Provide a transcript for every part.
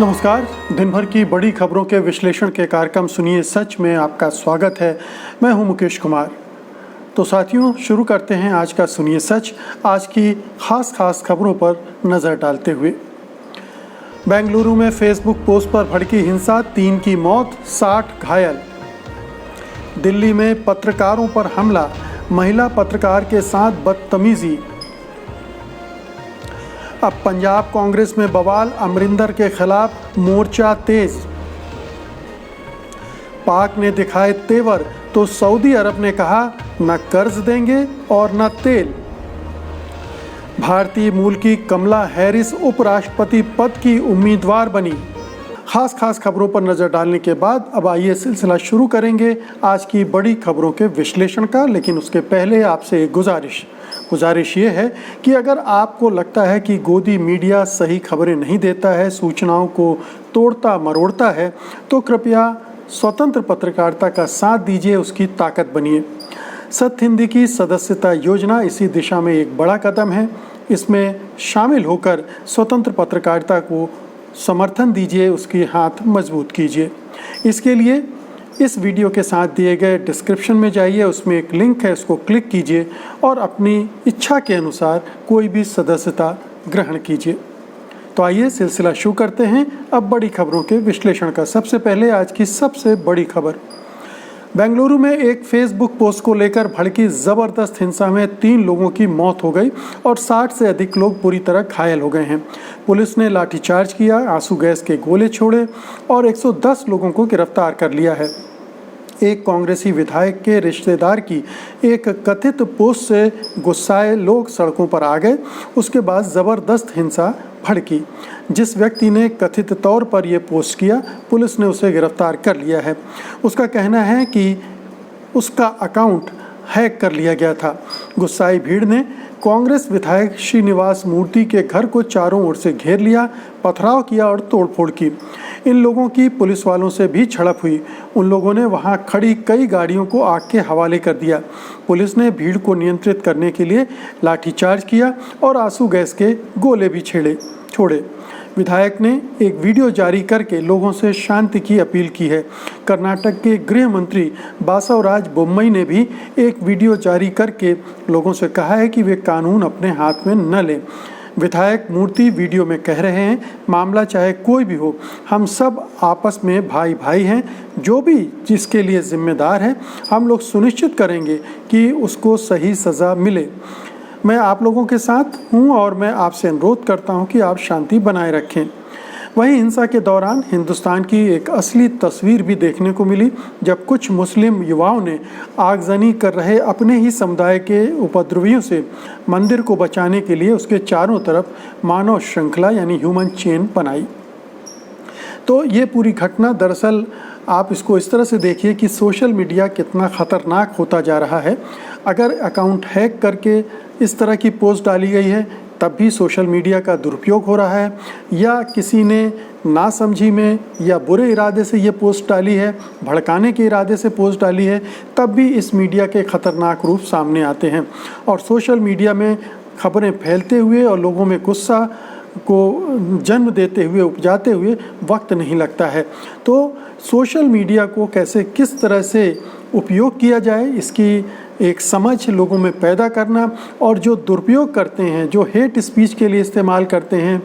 नमस्कार। दिन भर की बड़ी खबरों के विश्लेषण के कार्यक्रम सुनिए सच में आपका स्वागत है। मैं हूं मुकेश कुमार। तो साथियों, शुरू करते हैं आज का सुनिए सच। आज की खास खबरों पर नज़र डालते हुए, बेंगलुरु में फेसबुक पोस्ट पर भड़की हिंसा, 3 की मौत, 60 घायल। दिल्ली में पत्रकारों पर हमला, महिला पत्रकार के साथ बदतमीजी। अब पंजाब कांग्रेस में बवाल, अमरिंदर के खिलाफ मोर्चा तेज। पाक ने दिखाए तेवर तो सऊदी अरब ने कहा न कर्ज देंगे और न तेल। भारतीय मूल की कमला हैरिस उपराष्ट्रपति पद की उम्मीदवार बनी। खास खबरों पर नज़र डालने के बाद अब आइए सिलसिला शुरू करेंगे आज की बड़ी खबरों के विश्लेषण का। लेकिन उसके पहले आपसे एक गुजारिश ये है कि अगर आपको लगता है कि गोदी मीडिया सही खबरें नहीं देता है, सूचनाओं को तोड़ता मरोड़ता है, तो कृपया स्वतंत्र पत्रकारिता का साथ दीजिए, उसकी ताकत बनिए। सत्य हिंदी की सदस्यता योजना इसी दिशा में एक बड़ा कदम है। इसमें शामिल होकर स्वतंत्र पत्रकारिता को समर्थन दीजिए, उसकी हाथ मजबूत कीजिए। इसके लिए इस वीडियो के साथ दिए गए डिस्क्रिप्शन में जाइए, उसमें एक लिंक है, उसको क्लिक कीजिए और अपनी इच्छा के अनुसार कोई भी सदस्यता ग्रहण कीजिए। तो आइए सिलसिला शुरू करते हैं अब बड़ी खबरों के विश्लेषण का। सबसे पहले आज की सबसे बड़ी खबर, बेंगलुरु में एक फेसबुक पोस्ट को लेकर भड़की ज़बरदस्त हिंसा में 3 लोगों की मौत हो गई और 60 से अधिक लोग बुरी तरह घायल हो गए हैं। पुलिस ने लाठीचार्ज किया, आंसू गैस के गोले छोड़े और 110 लोगों को गिरफ्तार कर लिया है। एक कांग्रेसी विधायक के रिश्तेदार की एक कथित पोस्ट से गुस्साए लोग सड़कों पर आ गए। उसके बाद ज़बरदस्त हिंसा भड़की। जिस व्यक्ति ने कथित तौर पर यह पोस्ट किया, पुलिस ने उसे गिरफ्तार कर लिया है। उसका कहना है कि उसका अकाउंट हैक कर लिया गया था। गुस्साई भीड़ ने कांग्रेस विधायक श्रीनिवास मूर्ति के घर को चारों ओर से घेर लिया, पथराव किया और तोड़फोड़ की। इन लोगों की पुलिस वालों से भी झड़प हुई। उन लोगों ने वहां खड़ी कई गाड़ियों को आग के हवाले कर दिया। पुलिस ने भीड़ को नियंत्रित करने के लिए लाठीचार्ज किया और आंसू गैस के गोले भी छोड़े। विधायक ने एक वीडियो जारी करके लोगों से शांति की अपील की है। कर्नाटक के गृह मंत्री बासवराज बोम्मई ने भी एक वीडियो जारी करके लोगों से कहा है कि वे कानून अपने हाथ में न लें। विधायक मूर्ति वीडियो में कह रहे हैं, मामला चाहे कोई भी हो, हम सब आपस में भाई हैं। जो भी जिसके लिए जिम्मेदार है, हम लोग सुनिश्चित करेंगे कि उसको सही सज़ा मिले। मैं आप लोगों के साथ हूं और मैं आपसे अनुरोध करता हूं कि आप शांति बनाए रखें। वहीं हिंसा के दौरान हिंदुस्तान की एक असली तस्वीर भी देखने को मिली, जब कुछ मुस्लिम युवाओं ने आगजनी कर रहे अपने ही समुदाय के उपद्रवियों से मंदिर को बचाने के लिए उसके चारों तरफ मानव श्रृंखला यानी ह्यूमन चेन बनाई। तो ये पूरी घटना, दरअसल आप इसको इस तरह से देखिए कि सोशल मीडिया कितना ख़तरनाक होता जा रहा है। अगर अकाउंट हैक करके इस तरह की पोस्ट डाली गई है, तब भी सोशल मीडिया का दुरुपयोग हो रहा है, या किसी ने नासमझी में या बुरे इरादे से ये पोस्ट डाली है, भड़काने के इरादे से पोस्ट डाली है, तब भी इस मीडिया के ख़तरनाक रूप सामने आते हैं। और सोशल मीडिया में खबरें फैलते हुए और लोगों में गुस्सा को जन्म देते हुए, उपजाते हुए वक्त नहीं लगता है। तो सोशल मीडिया को किस तरह से उपयोग किया जाए, इसकी एक समझ लोगों में पैदा करना, और जो दुरुपयोग करते हैं, जो हेट स्पीच के लिए इस्तेमाल करते हैं,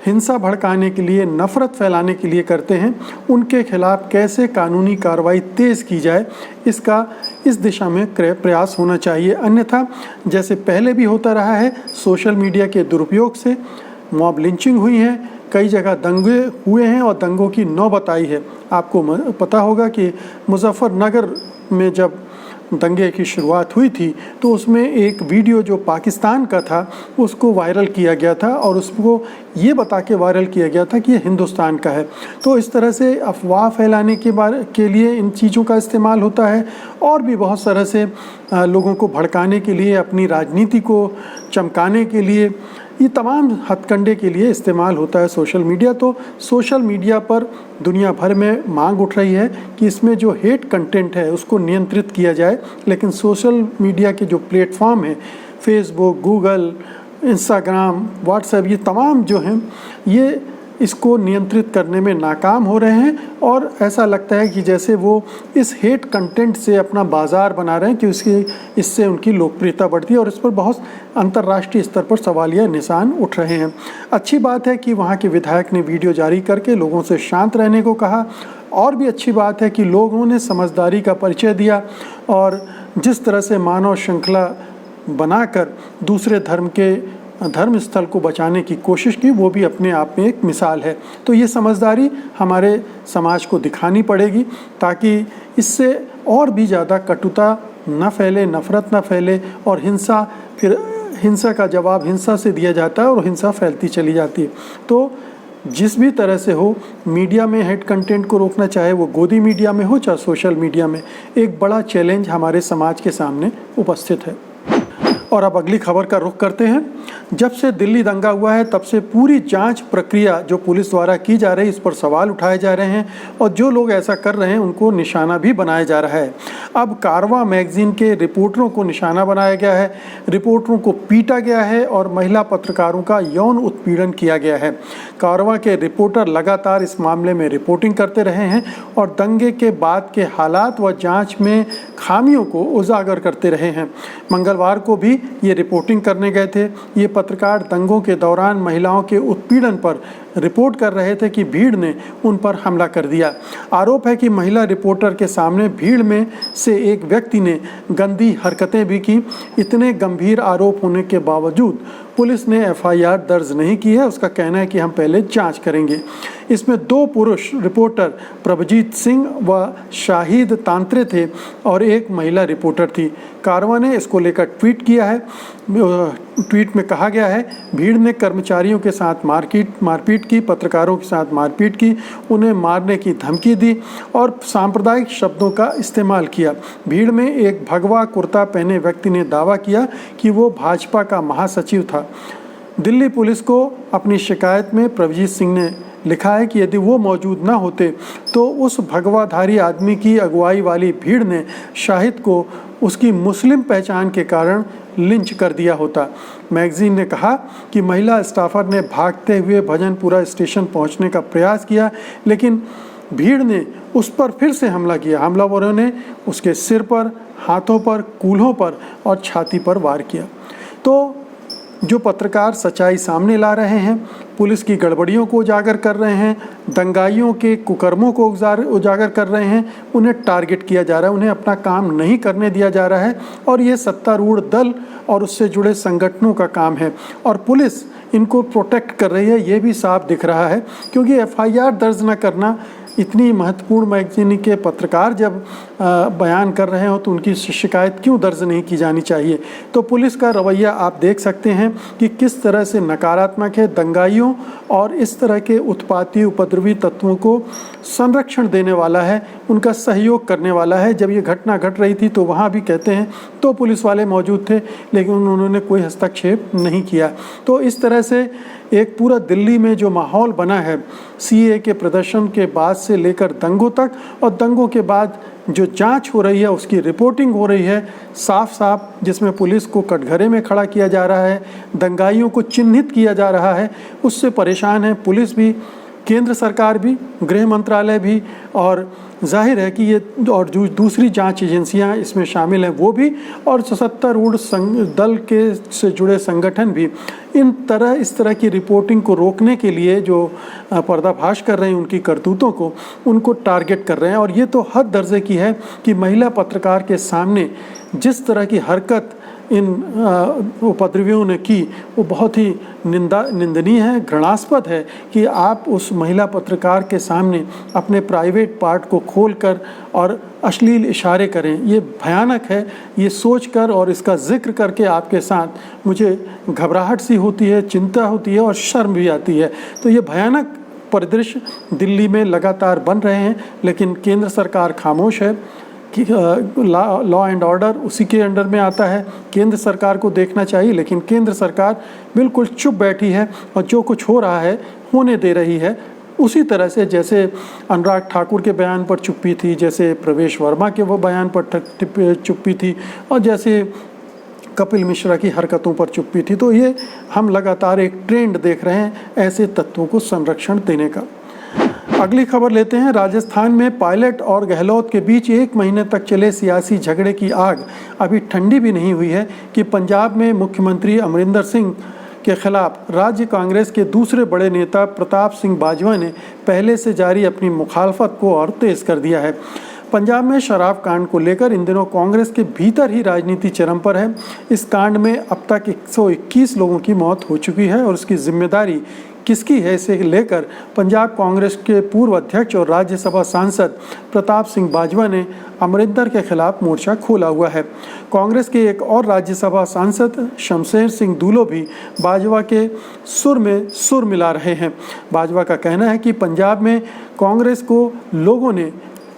हिंसा भड़काने के लिए, नफ़रत फैलाने के लिए करते हैं, उनके खिलाफ कैसे कानूनी कार्रवाई तेज़ की जाए, इसका इस दिशा में प्रयास होना चाहिए। अन्यथा जैसे पहले भी होता रहा है, सोशल मीडिया के दुरुपयोग से मॉब लिंचिंग हुई है, कई जगह दंगे हुए हैं और दंगों की नौबत आई है। आपको पता होगा कि मुजफ्फरनगर में जब दंगे की शुरुआत हुई थी, तो उसमें एक वीडियो जो पाकिस्तान का था उसको वायरल किया गया था और उसको ये बता के वायरल किया गया था कि ये हिंदुस्तान का है। तो इस तरह से अफवाह फैलाने के लिए इन चीज़ों का इस्तेमाल होता है, और भी बहुत तरह से लोगों को भड़काने के लिए, अपनी राजनीति को चमकाने के लिए, ये तमाम हथकंडे के लिए इस्तेमाल होता है सोशल मीडिया। तो सोशल मीडिया पर दुनिया भर में मांग उठ रही है कि इसमें जो हेट कंटेंट है उसको नियंत्रित किया जाए। लेकिन सोशल मीडिया के जो प्लेटफॉर्म हैं, फेसबुक, गूगल, इंस्टाग्राम, व्हाट्सएप, ये तमाम जो हैं, ये इसको नियंत्रित करने में नाकाम हो रहे हैं और ऐसा लगता है कि जैसे वो इस हेट कंटेंट से अपना बाज़ार बना रहे हैं कि इससे उनकी लोकप्रियता बढ़ती है और इस पर बहुत अंतर्राष्ट्रीय स्तर पर सवालिया निशान उठ रहे हैं। अच्छी बात है कि वहाँ के विधायक ने वीडियो जारी करके लोगों से शांत रहने को कहा और भी अच्छी बात है कि लोगों ने समझदारी का परिचय दिया और जिस तरह से मानव श्रृंखला बनाकर दूसरे धर्म स्थल को बचाने की कोशिश की, वो भी अपने आप में एक मिसाल है। तो ये समझदारी हमारे समाज को दिखानी पड़ेगी ताकि इससे और भी ज़्यादा कटुता न फैले, नफ़रत न फैले और हिंसा का जवाब हिंसा से दिया जाता है और हिंसा फैलती चली जाती है। तो जिस भी तरह से हो, मीडिया में हेट कंटेंट को रोकना, चाहे वो गोदी मीडिया में हो चाहे सोशल मीडिया में, एक बड़ा चैलेंज हमारे समाज के सामने उपस्थित है। और अब अगली खबर का रुख करते हैं। जब से दिल्ली दंगा हुआ है तब से पूरी जांच प्रक्रिया जो पुलिस द्वारा की जा रही है, इस पर सवाल उठाए जा रहे हैं और जो लोग ऐसा कर रहे हैं उनको निशाना भी बनाया जा रहा है। अब कारवां मैगजीन के रिपोर्टरों को निशाना बनाया गया है, रिपोर्टरों को पीटा गया है और महिला पत्रकारों का यौन उत्पीड़न किया गया है। कारवां के रिपोर्टर लगातार इस मामले में रिपोर्टिंग करते रहे हैं और दंगे के बाद के हालात व जाँच में खामियों को उजागर करते रहे हैं। मंगलवार को भी ये रिपोर्टिंग करने गए थे। ये पत्रकार दंगों के दौरान महिलाओं के उत्पीड़न पर रिपोर्ट कर रहे थे कि भीड़ ने उन पर हमला कर दिया। आरोप है कि महिला रिपोर्टर के सामने भीड़ में से एक व्यक्ति ने गंदी हरकतें भी की। इतने गंभीर आरोप होने के बावजूद पुलिस ने एफआईआर दर्ज नहीं की है। उसका कहना है कि हम पहले जांच करेंगे। इसमें 2 पुरुष रिपोर्टर प्रभजीत सिंह व शाहिद तांत्रे थे और एक महिला रिपोर्टर थी। कारवां ने इसको लेकर ट्वीट किया है। ट्वीट में कहा गया है, भीड़ ने कर्मचारियों के साथ मारपीट की, पत्रकारों के साथ मारपीट की, उन्हें मारने की धमकी दी और सांप्रदायिक शब्दों का इस्तेमाल किया। भीड़ में एक भगवा कुर्ता पहने व्यक्ति ने दावा किया कि वो भाजपा का महासचिव था। दिल्ली पुलिस को अपनी शिकायत में प्रभजीत सिंह ने लिखा है कि यदि वो मौजूद ना होते तो उस भगवाधारी आदमी की अगुवाई वाली भीड़ ने शाहिद को उसकी मुस्लिम पहचान के कारण लिंच कर दिया होता। मैगजीन ने कहा कि महिला स्टाफर ने भागते हुए भजनपुरा स्टेशन पहुंचने का प्रयास किया, लेकिन भीड़ ने उस पर फिर से हमला किया। हमलावरों ने उसके सिर पर, हाथों पर, कूल्हों पर और छाती पर वार किया। तो जो पत्रकार सच्चाई सामने ला रहे हैं, पुलिस की गड़बड़ियों को उजागर कर रहे हैं, दंगाइयों के कुकर्मों को उजागर कर रहे हैं, उन्हें टारगेट किया जा रहा है, उन्हें अपना काम नहीं करने दिया जा रहा है और ये सत्तारूढ़ दल और उससे जुड़े संगठनों का काम है और पुलिस इनको प्रोटेक्ट कर रही है। ये भी साफ दिख रहा है क्योंकि एफआईआर दर्ज न करना, इतनी महत्वपूर्ण मैगजीन के पत्रकार जब बयान कर रहे हो तो उनकी शिकायत क्यों दर्ज नहीं की जानी चाहिए। तो पुलिस का रवैया आप देख सकते हैं कि किस तरह से नकारात्मक है। दंगाइयों और इस तरह के उत्पाती उपद्रवी तत्वों को संरक्षण देने वाला है, उनका सहयोग करने वाला है। जब ये घटना घट रही थी तो वहाँ भी कहते हैं तो पुलिस वाले मौजूद थे, लेकिन उन्होंने कोई हस्तक्षेप नहीं किया। तो इस तरह से एक पूरा दिल्ली में जो माहौल बना है सीए के प्रदर्शन के बाद से लेकर दंगों तक और दंगों के बाद जो जांच हो रही है उसकी रिपोर्टिंग हो रही है साफ साफ, जिसमें पुलिस को कटघरे में खड़ा किया जा रहा है, दंगाइयों को चिन्हित किया जा रहा है, उससे परेशान है पुलिस भी, केंद्र सरकार भी, गृह मंत्रालय भी और जाहिर है कि ये और जो दूसरी जांच एजेंसियां इसमें शामिल हैं वो भी, और सत्तारूढ़ दल के से जुड़े संगठन भी इस तरह की रिपोर्टिंग को रोकने के लिए जो पर्दाफाश कर रहे हैं उनकी करतूतों को, उनको टारगेट कर रहे हैं। और ये तो हद दर्जे की है कि महिला पत्रकार के सामने जिस तरह की हरकत इन उपद्रवियों ने की वो बहुत ही निंदनीय है, घृणास्पद है कि आप उस महिला पत्रकार के सामने अपने प्राइवेट पार्ट को खोलकर और अश्लील इशारे करें। ये भयानक है। ये सोचकर और इसका जिक्र करके आपके साथ मुझे घबराहट सी होती है, चिंता होती है और शर्म भी आती है। तो ये भयानक परिदृश्य दिल्ली में लगातार बन रहे हैं, लेकिन केंद्र सरकार खामोश है कि लॉ एंड ऑर्डर उसी के अंडर में आता है, केंद्र सरकार को देखना चाहिए, लेकिन केंद्र सरकार बिल्कुल चुप बैठी है और जो कुछ हो रहा है होने दे रही है। उसी तरह से जैसे अनुराग ठाकुर के बयान पर चुप्पी थी, जैसे प्रवेश वर्मा के वो बयान पर चुप्पी थी, और जैसे कपिल मिश्रा की हरकतों पर चुप्पी थी। तो ये हम लगातार एक ट्रेंड देख रहे हैं ऐसे तत्वों को संरक्षण देने का। अगली खबर लेते हैं। राजस्थान में पायलट और गहलोत के बीच 1 महीने तक चले सियासी झगड़े की आग अभी ठंडी भी नहीं हुई है कि पंजाब में मुख्यमंत्री अमरिंदर सिंह के खिलाफ राज्य कांग्रेस के दूसरे बड़े नेता प्रताप सिंह बाजवा ने पहले से जारी अपनी मुखालफत को और तेज कर दिया है। पंजाब में शराब कांड को लेकर इन दिनों कांग्रेस के भीतर ही राजनीति चरम पर है। इस कांड में अब तक 121 लोगों की मौत हो चुकी है और उसकी जिम्मेदारी किसकी है, इसे लेकर पंजाब कांग्रेस के पूर्व अध्यक्ष और राज्यसभा सांसद प्रताप सिंह बाजवा ने अमरिंदर के खिलाफ मोर्चा खोला हुआ है। कांग्रेस के एक और राज्यसभा सांसद शमशेर सिंह दूलो भी बाजवा के सुर में सुर मिला रहे हैं। बाजवा का कहना है कि पंजाब में कांग्रेस को लोगों ने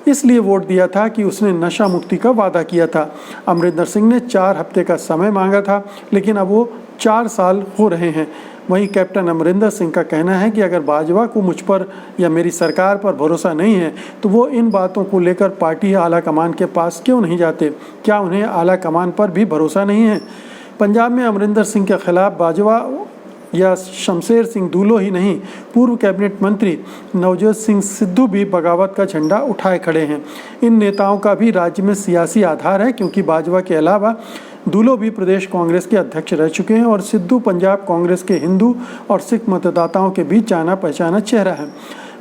इसलिए वोट दिया था कि उसने नशा मुक्ति का वादा किया था। अमरिंदर सिंह ने 4 हफ्ते का समय मांगा था, लेकिन अब वो 4 साल हो रहे हैं। वहीं कैप्टन अमरिंदर सिंह का कहना है कि अगर बाजवा को मुझ पर या मेरी सरकार पर भरोसा नहीं है तो वो इन बातों को लेकर पार्टी आला कमान के पास क्यों नहीं जाते। क्या उन्हें आला कमान पर भी भरोसा नहीं है? पंजाब में अमरिंदर सिंह के खिलाफ बाजवा या शमशेर सिंह दूलो ही नहीं, पूर्व कैबिनेट मंत्री नवजोत सिंह सिद्धू भी बगावत का झंडा उठाए खड़े हैं। इन नेताओं का भी राज्य में सियासी आधार है, क्योंकि बाजवा के अलावा दूलो भी प्रदेश कांग्रेस के अध्यक्ष रह चुके हैं और सिद्धू पंजाब कांग्रेस के हिंदू और सिख मतदाताओं के बीच जाना पहचाना चेहरा है।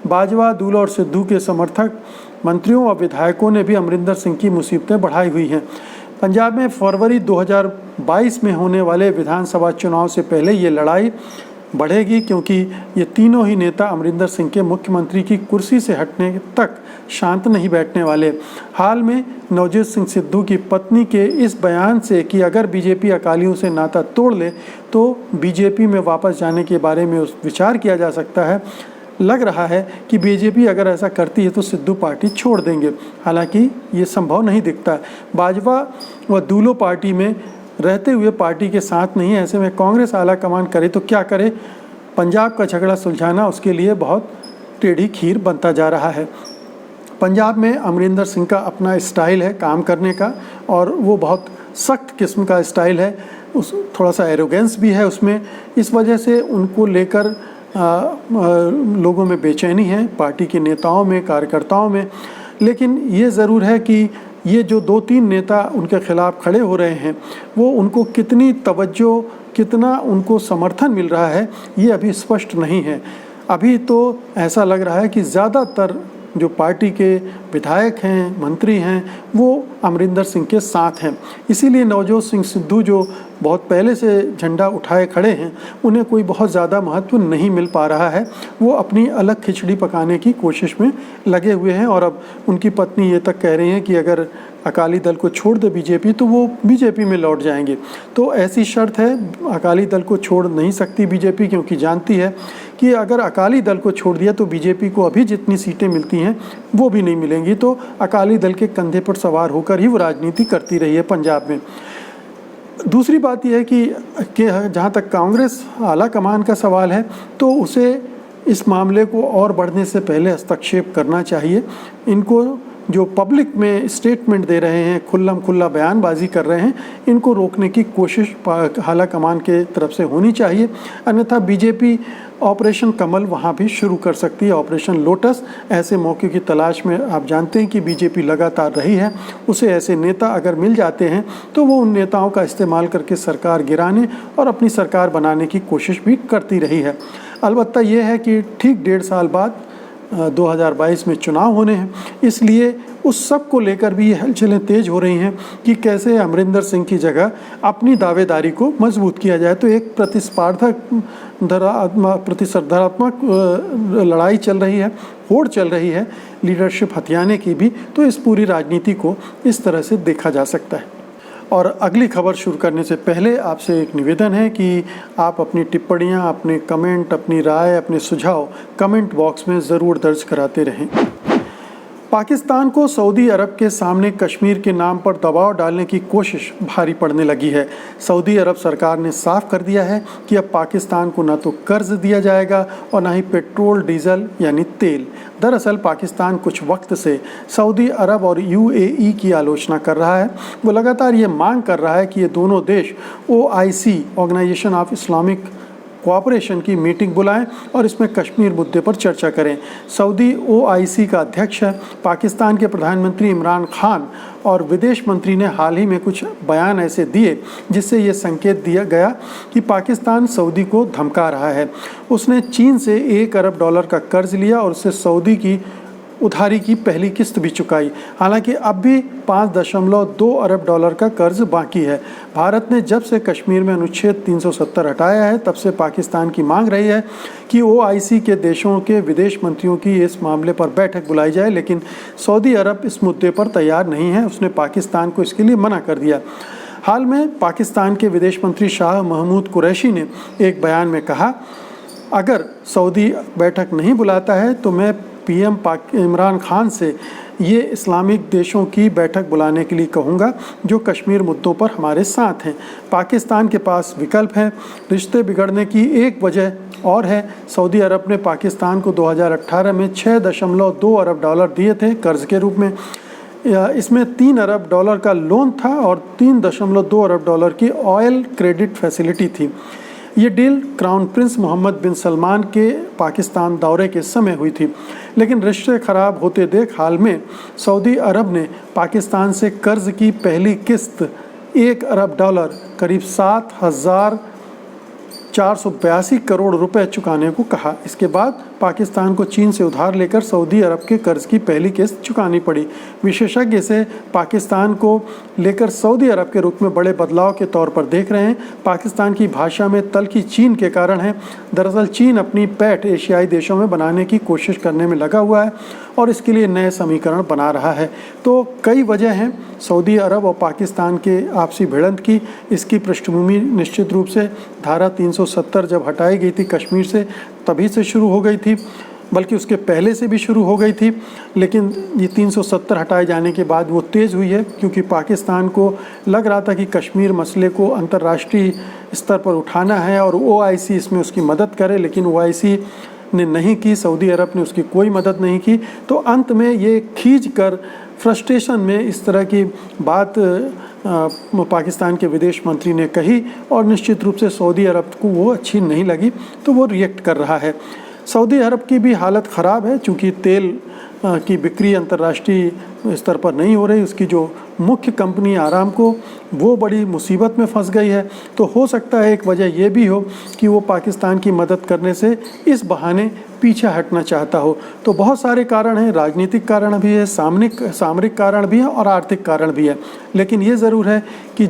बाजवा, दूलो और सिद्धू के समर्थक मंत्रियों और विधायकों ने भी अमरिंदर सिंह की मुसीबतें बढ़ाई हुई हैं। पंजाब में फरवरी 2022 में होने वाले विधानसभा चुनाव से पहले ये लड़ाई बढ़ेगी, क्योंकि ये तीनों ही नेता अमरिंदर सिंह के मुख्यमंत्री की कुर्सी से हटने तक शांत नहीं बैठने वाले। हाल में नवजोत सिंह सिद्धू की पत्नी के इस बयान से कि अगर बीजेपी अकालियों से नाता तोड़ ले तो बीजेपी में वापस जाने के बारे में विचार किया जा सकता है। लग रहा है कि बीजेपी अगर ऐसा करती है तो सिद्धू पार्टी छोड़ देंगे, हालांकि ये संभव नहीं दिखता। बाजवा व दूलो पार्टी में रहते हुए पार्टी के साथ नहीं है। ऐसे में कांग्रेस आला कमान करे तो क्या करे? पंजाब का झगड़ा सुलझाना उसके लिए बहुत टेढ़ी खीर बनता जा रहा है। पंजाब में अमरिंदर सिंह का अपना स्टाइल है काम करने का, और वो बहुत सख्त किस्म का स्टाइल है। उस थोड़ा सा एरोगेंस भी है उसमें। इस वजह से उनको लेकर लोगों में बेचैनी है, पार्टी के नेताओं में, कार्यकर्ताओं में। लेकिन ये ज़रूर है कि ये जो 2-3 नेता उनके खिलाफ खड़े हो रहे हैं, वो उनको कितनी तवज्जो, कितना उनको समर्थन मिल रहा है, ये अभी स्पष्ट नहीं है। अभी तो ऐसा लग रहा है कि ज़्यादातर जो पार्टी के विधायक हैं, मंत्री हैं, वो अमरिंदर सिंह के साथ हैं। इसीलिए नवजोत सिंह सिद्धू जो बहुत पहले से झंडा उठाए खड़े हैं, उन्हें कोई बहुत ज़्यादा महत्व नहीं मिल पा रहा है। वो अपनी अलग खिचड़ी पकाने की कोशिश में लगे हुए हैं। और अब उनकी पत्नी ये तक कह रही हैं कि अगर अकाली दल को छोड़ दे बीजेपी तो वो बीजेपी में लौट जाएंगे। तो ऐसी शर्त है, अकाली दल को छोड़ नहीं सकती बीजेपी, क्योंकि जानती है कि अगर अकाली दल को छोड़ दिया तो बीजेपी को अभी जितनी सीटें मिलती हैं वो भी नहीं मिलेंगी। तो अकाली दल के कंधे पर सवार होकर ही वो राजनीति करती रही है पंजाब में। दूसरी बात यह है कि जहाँ तक कांग्रेस आला कमान का सवाल है, तो उसे इस मामले को और बढ़ने से पहले हस्तक्षेप करना चाहिए। इनको जो पब्लिक में स्टेटमेंट दे रहे हैं, खुल्लम खुल्ला बयानबाजी कर रहे हैं, इनको रोकने की कोशिश आला कमान के तरफ से होनी चाहिए। अन्यथा बीजेपी ऑपरेशन कमल वहाँ भी शुरू कर सकती है, ऑपरेशन लोटस। ऐसे मौके की तलाश में आप जानते हैं कि बीजेपी लगातार रही है। उसे ऐसे नेता अगर मिल जाते हैं तो वो उन नेताओं का इस्तेमाल करके सरकार गिराने और अपनी सरकार बनाने की कोशिश भी करती रही है। अलबत्ता ये है कि ठीक 1.5 साल बाद 2022 में चुनाव होने हैं, इसलिए उस सब को लेकर भी ये हलचलें तेज हो रही हैं कि कैसे अमरिंदर सिंह की जगह अपनी दावेदारी को मजबूत किया जाए। तो एक प्रतिस्पर्धात्मक लड़ाई चल रही है, होड़ चल रही है लीडरशिप हथियाने की भी। तो इस पूरी राजनीति को इस तरह से देखा जा सकता है। और अगली खबर शुरू करने से पहले आपसे एक निवेदन है कि आप अपनी टिप्पणियां, अपने कमेंट, अपनी राय, अपने सुझाव कमेंट बॉक्स में ज़रूर दर्ज कराते रहें। पाकिस्तान को सऊदी अरब के सामने कश्मीर के नाम पर दबाव डालने की कोशिश भारी पड़ने लगी है। सऊदी अरब सरकार ने साफ कर दिया है कि अब पाकिस्तान को न तो कर्ज दिया जाएगा और न ही पेट्रोल डीजल यानी तेल। दरअसल पाकिस्तान कुछ वक्त से सऊदी अरब और यूएई की आलोचना कर रहा है। वो लगातार ये मांग कर रहा है कि ये दोनों देश OIC organisation of Islamic cooperation की मीटिंग बुलाएं और इसमें कश्मीर मुद्दे पर चर्चा करें। सऊदी OIC का अध्यक्ष है। पाकिस्तान के प्रधानमंत्री इमरान खान और विदेश मंत्री ने हाल ही में कुछ बयान ऐसे दिए जिससे ये संकेत दिया गया कि पाकिस्तान सऊदी को धमका रहा है। उसने चीन से $1 अरब का कर्ज लिया और उससे सऊदी की उधारी की पहली किस्त भी चुकाई। हालांकि अब भी $5.2 अरब का कर्ज बाकी है। भारत ने जब से कश्मीर में अनुच्छेद 370 हटाया है तब से पाकिस्तान की मांग रही है कि OIC के देशों के विदेश मंत्रियों की इस मामले पर बैठक बुलाई जाए, लेकिन सऊदी अरब इस मुद्दे पर तैयार नहीं है। उसने पाकिस्तान को इसके लिए मना कर दिया। हाल में पाकिस्तान के विदेश मंत्री शाह महमूद कुरैशी ने एक बयान में कहा, अगर सऊदी बैठक नहीं बुलाता है तो मैं PM इमरान खान से ये इस्लामिक देशों की बैठक बुलाने के लिए कहूँगा जो कश्मीर मुद्दों पर हमारे साथ हैं। पाकिस्तान के पास विकल्प है। रिश्ते बिगड़ने की एक वजह और है। सऊदी अरब ने पाकिस्तान को 2018 में $6.2 अरब दिए थे कर्ज के रूप में। इसमें $3 अरब का लोन था और $3.2 अरब की ऑयल क्रेडिट फैसिलिटी थी। ये डील क्राउन प्रिंस मोहम्मद बिन सलमान के पाकिस्तान दौरे के समय हुई थी, लेकिन रिश्ते खराब होते देख हाल में सऊदी अरब ने पाकिस्तान से कर्ज की पहली किस्त $1 अरब करीब 7,482 करोड़ रुपए चुकाने को कहा। इसके बाद पाकिस्तान को चीन से उधार लेकर सऊदी अरब के कर्ज की पहली किस्त चुकानी पड़ी। विशेषज्ञ इसे पाकिस्तान को लेकर सऊदी अरब के रुख में बड़े बदलाव के तौर पर देख रहे हैं। पाकिस्तान की भाषा में तल्खी चीन के कारण है। दरअसल चीन अपनी पैठ एशियाई देशों में बनाने की कोशिश करने में लगा हुआ है और इसके लिए नए समीकरण बना रहा है। तो कई वजह हैं सऊदी अरब और पाकिस्तान के आपसी भिड़ंत की। इसकी पृष्ठभूमि निश्चित रूप से धारा 370 जब हटाई गई थी कश्मीर से तभी से शुरू हो गई थी, बल्कि उसके पहले से भी शुरू हो गई थी, लेकिन ये 370 हटाए जाने के बाद वो तेज़ हुई है क्योंकि पाकिस्तान को लग रहा था कि कश्मीर मसले को अंतर्राष्ट्रीय स्तर पर उठाना है और OIC इसमें उसकी मदद करे, लेकिन OIC ने नहीं की, सऊदी अरब ने उसकी कोई मदद नहीं की। तो अंत में ये खींच कर फ्रस्ट्रेशन में इस तरह की बात पाकिस्तान के विदेश मंत्री ने कही और निश्चित रूप से सऊदी अरब को वो अच्छी नहीं लगी, तो वो रिएक्ट कर रहा है। सऊदी अरब की भी हालत ख़राब है क्योंकि तेल की बिक्री अंतर्राष्ट्रीय स्तर पर नहीं हो रही। उसकी जो मुख्य कंपनी आरामको वो बड़ी मुसीबत में फंस गई है। तो हो सकता है एक वजह ये भी हो कि वो पाकिस्तान की मदद करने से इस बहाने पीछे हटना चाहता हो। तो बहुत सारे कारण हैं, राजनीतिक कारण भी है, सामरिक कारण भी है और आर्थिक कारण भी है। लेकिन ये ज़रूर है कि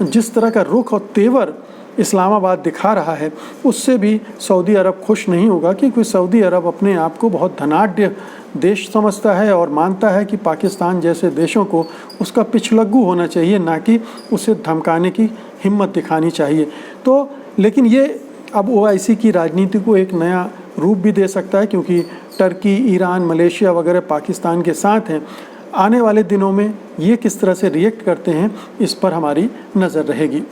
जिस तरह का रुख और तेवर इस्लामाबाद दिखा रहा है उससे भी सऊदी अरब खुश नहीं होगा, क्योंकि सऊदी अरब अपने आप को बहुत धनाढ्य देश समझता है और मानता है कि पाकिस्तान जैसे देशों को उसका पिछलग्गू होना चाहिए, ना कि उसे धमकाने की हिम्मत दिखानी चाहिए। तो लेकिन ये अब OIC की राजनीति को एक नया रूप भी दे सकता है, क्योंकि टर्की, ईरान, मलेशिया वगैरह पाकिस्तान के साथ हैं। आने वाले दिनों में ये किस तरह से रिएक्ट करते हैं इस पर हमारी नज़र रहेगी।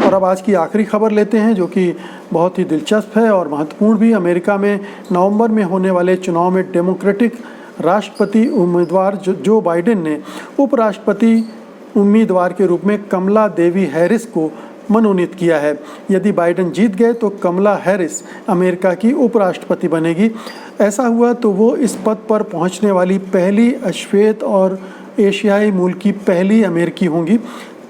और अब आज की आखिरी खबर लेते हैं जो कि बहुत ही दिलचस्प है और महत्वपूर्ण भी। अमेरिका में नवंबर में होने वाले चुनाव में डेमोक्रेटिक राष्ट्रपति उम्मीदवार जो बाइडेन ने उपराष्ट्रपति उम्मीदवार के रूप में कमला देवी हैरिस को मनोनीत किया है। यदि बाइडेन जीत गए तो कमला हैरिस अमेरिका की उपराष्ट्रपति बनेगी। ऐसा हुआ तो वो इस पद पर पहुंचने वाली पहली अश्वेत और एशियाई मूल की पहली अमेरिकी होंगी।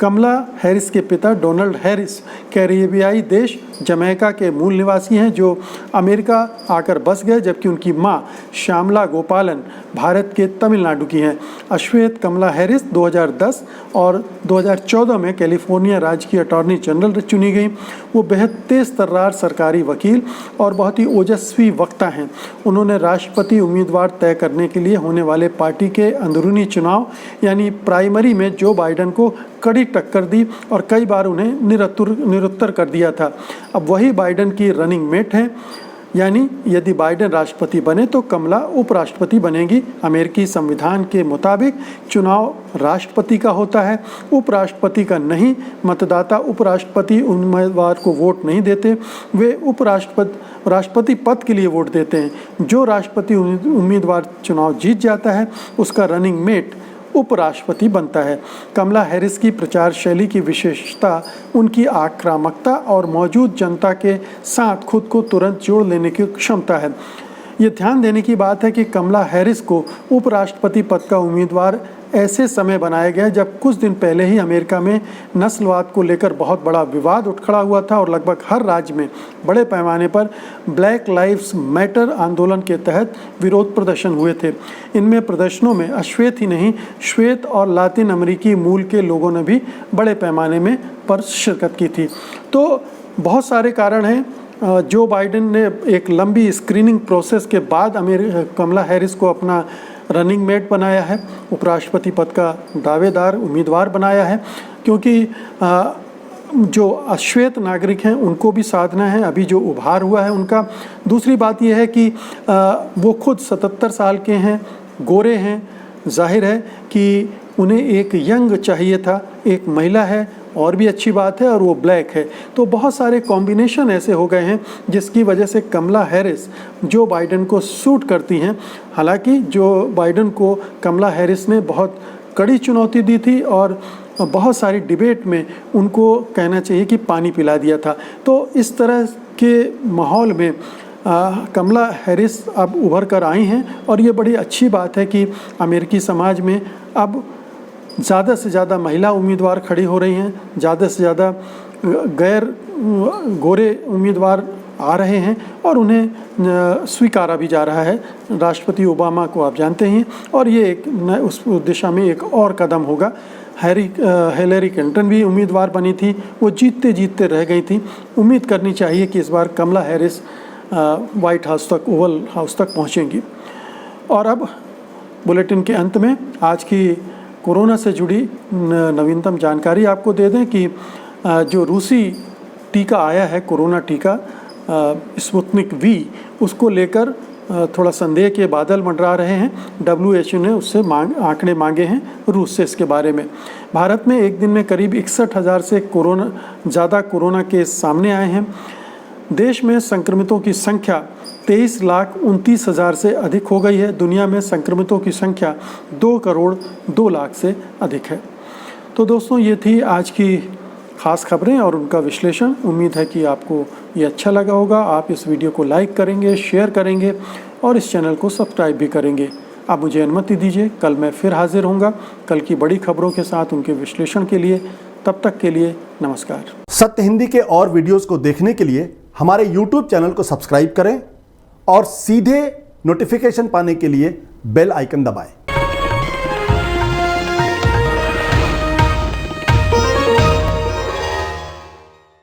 कमला हैरिस के पिता डोनाल्ड हैरिस कैरिबियाई देश जमैका के मूल निवासी हैं जो अमेरिका आकर बस गए, जबकि उनकी मां श्यामला गोपालन भारत के तमिलनाडु की हैं। अश्वेत कमला हैरिस 2010 और 2014 में कैलिफोर्निया राज्य की अटॉर्नी जनरल चुनी गई। वो बेहद तेज तर्रार सरकारी वकील और बहुत ही ओजस्वी वक्ता हैं। उन्होंने राष्ट्रपति उम्मीदवार तय करने के लिए होने वाले पार्टी के अंदरूनी चुनाव यानी प्राइमरी में जो बाइडेन को कड़ी टक्कर दी और कई बार उन्हें निरुत्तर कर दिया था। अब वही बाइडेन की रनिंग मेट हैं। यानी यदि बाइडेन राष्ट्रपति बने तो कमला उपराष्ट्रपति बनेगी। अमेरिकी संविधान के मुताबिक चुनाव राष्ट्रपति का होता है, उपराष्ट्रपति का नहीं। मतदाता उपराष्ट्रपति उम्मीदवार को वोट नहीं देते, वे राष्ट्रपति पद के लिए वोट देते हैं। जो राष्ट्रपति उम्मीदवार चुनाव जीत जाता है उसका रनिंग मेट उपराष्ट्रपति बनता है। कमला हैरिस की प्रचार शैली की विशेषता उनकी आक्रामकता और मौजूद जनता के साथ खुद को तुरंत जोड़ लेने की क्षमता है। ये ध्यान देने की बात है कि कमला हैरिस को उपराष्ट्रपति पद का उम्मीदवार ऐसे समय बनाया गया जब कुछ दिन पहले ही अमेरिका में नस्लवाद को लेकर बहुत बड़ा विवाद उठ खड़ा हुआ था और लगभग हर राज्य में बड़े पैमाने पर ब्लैक लाइव्स मैटर आंदोलन के तहत विरोध प्रदर्शन हुए थे। इनमें प्रदर्शनों में अश्वेत ही नहीं, श्वेत और लातिन अमेरिकी मूल के लोगों ने भी बड़े पैमाने में पर शिरकत की थी। तो बहुत सारे कारण हैं। जो बाइडेन ने एक लंबी स्क्रीनिंग प्रोसेस के बाद कमला हैरिस को अपना रनिंग मेट बनाया है, उपराष्ट्रपति पद का दावेदार उम्मीदवार बनाया है, क्योंकि जो अश्वेत नागरिक हैं उनको भी साधना है अभी जो उभार हुआ है उनका। दूसरी बात यह है कि वो खुद 77 साल के हैं, गोरे हैं, जाहिर है कि उन्हें एक यंग चाहिए था, एक महिला है और भी अच्छी बात है, और वो ब्लैक है। तो बहुत सारे कॉम्बिनेशन ऐसे हो गए हैं जिसकी वजह से कमला हैरिस जो बाइडेन को सूट करती हैं। हालांकि जो बाइडेन को कमला हैरिस ने बहुत कड़ी चुनौती दी थी और बहुत सारी डिबेट में उनको कहना चाहिए कि पानी पिला दिया था। तो इस तरह के माहौल में कमला हैरिस अब उभर कर आई हैं और ये बड़ी अच्छी बात है कि अमेरिकी समाज में अब ज़्यादा से ज़्यादा महिला उम्मीदवार खड़ी हो रही हैं, ज़्यादा से ज़्यादा गैर गोरे उम्मीदवार आ रहे हैं और उन्हें स्वीकारा भी जा रहा है। राष्ट्रपति ओबामा को आप जानते हैं और ये एक उस दिशा में एक और कदम होगा। हिलरी क्लिंटन भी उम्मीदवार बनी थी, वो जीतते जीतते रह गई थी। उम्मीद करनी चाहिए कि इस बार कमला हैरिस वाइट हाउस तक, ओवल हाउस तक पहुँचेंगी। और अब बुलेटिन के अंत में आज की कोरोना से जुड़ी नवीनतम जानकारी आपको दे दें कि जो रूसी टीका आया है, कोरोना टीका स्पुतनिक वी, उसको लेकर थोड़ा संदेह के बादल मंडरा रहे हैं। WHO ने उससे आंकड़े मांगे हैं रूस से इसके बारे में। भारत में एक दिन में करीब 61,000 से ज़्यादा कोरोना केस सामने आए हैं। देश में संक्रमितों की संख्या 23,29,000 से अधिक हो गई है। दुनिया में संक्रमितों की संख्या 2,02,00,000 से अधिक है। तो दोस्तों, ये थी आज की ख़ास खबरें और उनका विश्लेषण। उम्मीद है कि आपको ये अच्छा लगा होगा। आप इस वीडियो को लाइक करेंगे, शेयर करेंगे और इस चैनल को सब्सक्राइब भी करेंगे। आप मुझे अनुमति दीजिए, कल मैं फिर हाजिर होऊंगा कल की बड़ी खबरों के साथ उनके विश्लेषण के लिए। तब तक के लिए नमस्कार। सत्य हिंदी के और वीडियोस को देखने के लिए हमारे YouTube चैनल को सब्सक्राइब करें और सीधे नोटिफिकेशन पाने के लिए बेल आइकन दबाएं।